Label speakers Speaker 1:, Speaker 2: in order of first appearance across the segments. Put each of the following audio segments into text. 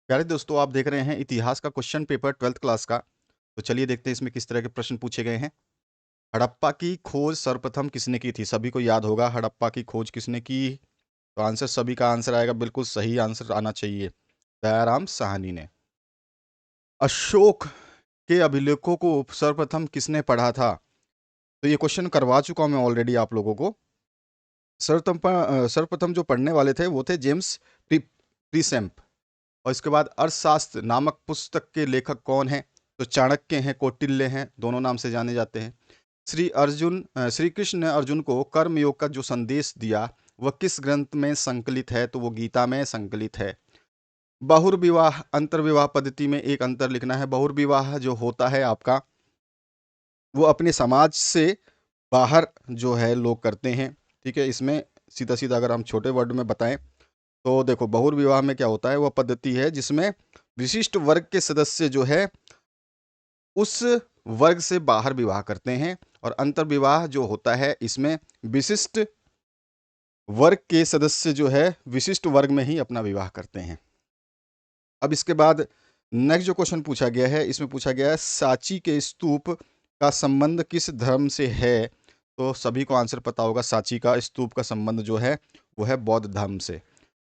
Speaker 1: प्यारे दोस्तों, आप देख रहे हैं इतिहास का क्वेश्चन पेपर 12th क्लास का। तो चलिए देखते हैं इसमें किस तरह के प्रश्न पूछे गए हैं। हड़प्पा की खोज सर्वप्रथम किसने की थी? सभी को याद होगा हड़प्पा की खोज किसने की। तो आंसर, सभी का आंसर आएगा, बिल्कुल सही आंसर आना चाहिए, दयाराम साहनी ने। अशोक के अभिलेखों को सर्वप्रथम किसने पढ़ा था? तो ये क्वेश्चन करवा चुका हूं मैं ऑलरेडी आप लोगों को। सर्वप्रथम जो पढ़ने वाले थे वो थे जेम्स प्रीसेम्प। और इसके बाद अर्थशास्त्र नामक पुस्तक के लेखक कौन हैं? तो चाणक्य हैं, कौटिल्य हैं, दोनों नाम से जाने जाते हैं। श्री कृष्ण ने अर्जुन को कर्मयोग का जो संदेश दिया वह किस ग्रंथ में संकलित है? तो वो गीता में संकलित है। बहुर्विवाह अंतर्विवाह पद्धति में एक अंतर लिखना है। बहुर्विवाह जो होता है आपका, वो अपने समाज से बाहर जो है लोग करते हैं। ठीक है, इसमें सीधा सीधा अगर हम छोटे वर्ड में बताएं तो देखो, बहुर्विवाह में क्या होता है, वह पद्धति है जिसमें विशिष्ट वर्ग के सदस्य जो है उस वर्ग से बाहर विवाह करते हैं। और अंतर्विवाह जो होता है इसमें विशिष्ट वर्ग के सदस्य जो है विशिष्ट वर्ग में ही अपना विवाह करते हैं। अब इसके बाद नेक्स्ट जो क्वेश्चन पूछा गया है, इसमें पूछा गया है सांची के स्तूप का संबंध किस धर्म से है? तो सभी को आंसर पता होगा, सांची का स्तूप का संबंध जो है वो है बौद्ध धर्म से।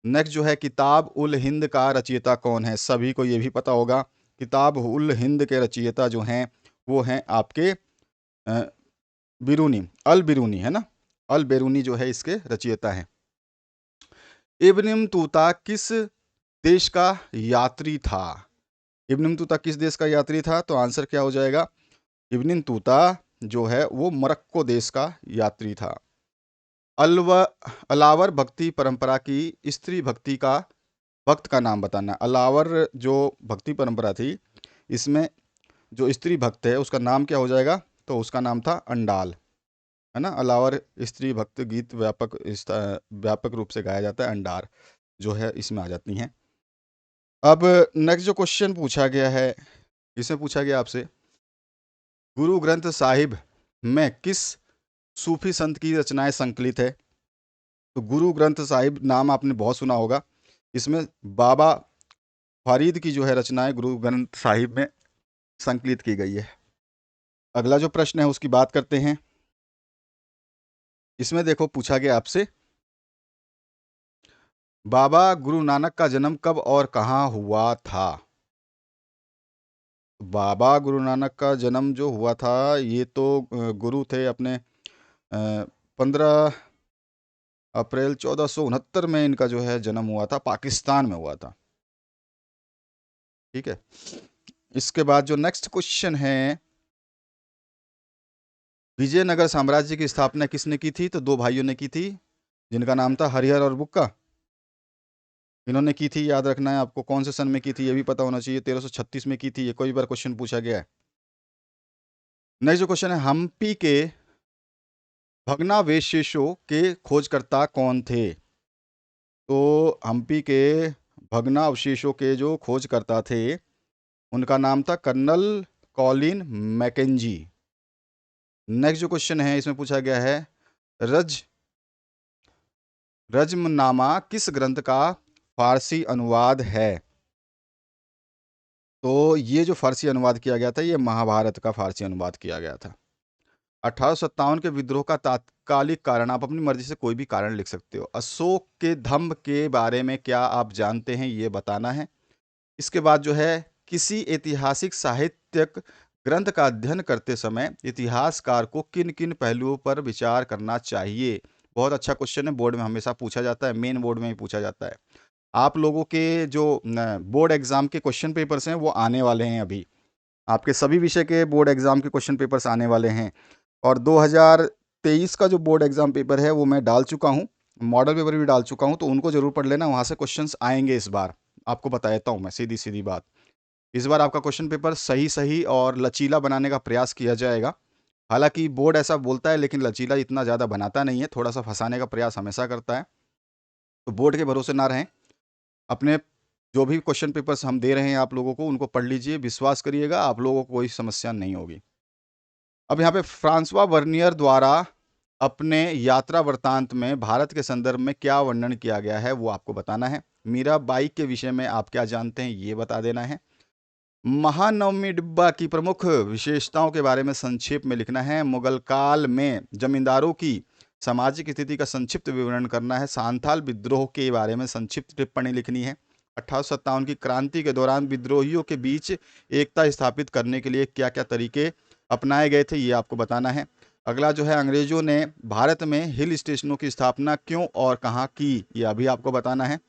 Speaker 1: नेक्स्ट जो है किताब उल हिंद का रचयिता कौन है? सभी को ये भी पता होगा, किताब उल हिंद के रचयिता जो हैं वो हैं आपके बिरूनी, अल बिरूनी है ना। अल बेरूनी जो है इसके रचयिता हैं। इब्न तूता किस देश का यात्री था? इब्न तूता किस देश का यात्री था? तो आंसर क्या हो जाएगा, इब्न तूता जो है वो मोरक्को देश का यात्री था। अलावर भक्ति परंपरा की स्त्री भक्ति का भक्त का नाम बताना। अलावर जो भक्ति परंपरा थी इसमें जो स्त्री भक्त है उसका नाम क्या हो जाएगा? तो उसका नाम था अंडाल, है ना। अलावर स्त्री भक्त गीत व्यापक रूप से गाया जाता है, अंडार जो है इसमें आ जाती हैं। अब नेक्स्ट जो क्वेश्चन पूछा गया है, इसमें पूछा गया आपसे गुरु ग्रंथ साहिब में किस सूफी संत की रचनाएं संकलित है? तो गुरु ग्रंथ साहिब नाम आपने बहुत सुना होगा, इसमें बाबा फरीद की जो है रचनाएं गुरु ग्रंथ साहिब में संकलित की गई है। अगला जो प्रश्न है उसकी बात करते हैं। इसमें देखो पूछा गया आपसे बाबा गुरु नानक का जन्म कब और कहाँ हुआ था? बाबा गुरु नानक का जन्म जो हुआ था ये तो गुरु थे अपने 15 अप्रैल 1469 में इनका जो है जन्म हुआ था, पाकिस्तान में हुआ था। ठीक है, इसके बाद जो नेक्स्ट क्वेश्चन है, विजयनगर साम्राज्य की स्थापना किसने की थी? तो दो भाइयों ने की थी जिनका नाम था हरिहर और बुक्का। इन्होंने की थी, याद रखना है आपको, कौन से सन में की थी ये भी पता होना चाहिए। 1336 में की थी, ये कोई बार क्वेश्चन पूछा गया है। नेक्स्ट जो क्वेश्चन है, हम्पी के भग्नावशेषों के खोजकर्ता कौन थे? तो हम्पी के भग्नावशेषों के जो खोजकर्ता थे उनका नाम था कर्नल कॉलिन मैकेंजी। नेक्स्ट जो क्वेश्चन है इसमें पूछा गया है रज रज्मनामा किस ग्रंथ का फारसी अनुवाद है? तो ये जो फारसी अनुवाद किया गया था ये महाभारत का फारसी अनुवाद किया गया था। 1857 के विद्रोह का तात्कालिक कारण, आप अपनी मर्जी से कोई भी कारण लिख सकते हो। अशोक के धम्म के बारे में क्या आप जानते हैं, ये बताना है। इसके बाद जो है किसी ऐतिहासिक साहित्यक ग्रंथ का अध्ययन करते समय इतिहासकार को किन किन पहलुओं पर विचार करना चाहिए? बहुत अच्छा क्वेश्चन है, बोर्ड में हमेशा पूछा जाता है, मेन बोर्ड में ही पूछा जाता है। आप लोगों के जो बोर्ड एग्जाम के क्वेश्चन पेपर्स हैं वो आने वाले हैं अभी, आपके सभी विषय के बोर्ड एग्जाम के क्वेश्चन पेपर्स आने वाले हैं। और 2023 का जो बोर्ड एग्जाम पेपर है वो मैं डाल चुका हूँ, मॉडल पेपर भी डाल चुका हूँ, तो उनको जरूर पढ़ लेना, वहाँ से क्वेश्चंस आएंगे इस बार। आपको बता देता हूँ मैं सीधी सीधी बात, इस बार आपका क्वेश्चन पेपर सही सही और लचीला बनाने का प्रयास किया जाएगा। हालांकि बोर्ड ऐसा बोलता है लेकिन लचीला इतना ज़्यादा बनाता नहीं है, थोड़ा सा फंसाने का प्रयास हमेशा करता है। तो बोर्ड के भरोसे ना रहें, अपने जो भी क्वेश्चन पेपर्स हम दे रहे हैं आप लोगों को उनको पढ़ लीजिए, विश्वास करिएगा आप लोगों को कोई समस्या नहीं होगी। अब यहाँ पे फ्रांसवा वर्नियर द्वारा अपने यात्रा वृत्तांत में भारत के संदर्भ में क्या वर्णन किया गया है वो आपको बताना है। मीराबाई के विषय में आप क्या जानते हैं ये बता देना है। महानवमी डिब्बा की प्रमुख विशेषताओं के बारे में संक्षेप में लिखना है। मुगल काल में जमींदारों की सामाजिक स्थिति का संक्षिप्त विवरण करना है। सांथाल विद्रोह के बारे में संक्षिप्त टिप्पणी लिखनी है। 1857 की क्रांति के दौरान विद्रोहियों के बीच एकता स्थापित करने के लिए क्या क्या तरीके अपनाए गए थे ये आपको बताना है। अगला जो है, अंग्रेजों ने भारत में हिल स्टेशनों की स्थापना क्यों और कहाँ की, ये अभी आपको बताना है।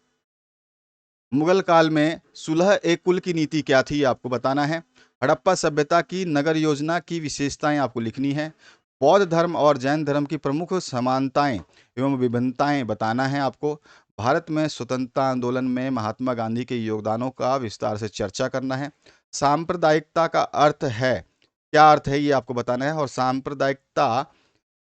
Speaker 1: मुगल काल में सुलह ए कुल की नीति क्या थी ये आपको बताना है। हड़प्पा सभ्यता की नगर योजना की विशेषताएं आपको लिखनी है। बौद्ध धर्म और जैन धर्म की प्रमुख समानताएं एवं विभिन्नताएं बताना है आपको। भारत में स्वतंत्रता आंदोलन में महात्मा गांधी के योगदानों का विस्तार से चर्चा करना है। सांप्रदायिकता का अर्थ है, क्या अर्थ है ये आपको बताना है। और सांप्रदायिकता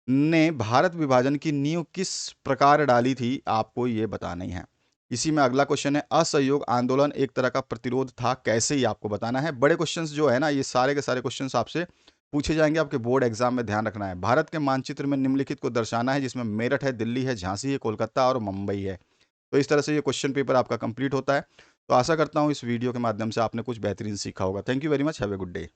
Speaker 1: ने भारत विभाजन की नींव किस प्रकार डाली थी आपको ये बताना ही है। इसी में अगला क्वेश्चन है, असहयोग आंदोलन एक तरह का प्रतिरोध था, कैसे, ही आपको बताना है। बड़े क्वेश्चंस जो है ना, ये सारे के सारे क्वेश्चंस आपसे पूछे जाएंगे आपके बोर्ड एग्जाम में, ध्यान रखना है। भारत के मानचित्र में निम्नलिखित को दर्शाना है, जिसमें मेरठ है, दिल्ली है, झांसी है, कोलकाता और मुंबई है। तो इस तरह से ये क्वेश्चन पेपर आपका कंप्लीट होता है। तो आशा करता हूँ इस वीडियो के माध्यम से आपने कुछ बेहतरीन सीखा होगा। Thank you very much, have a good day.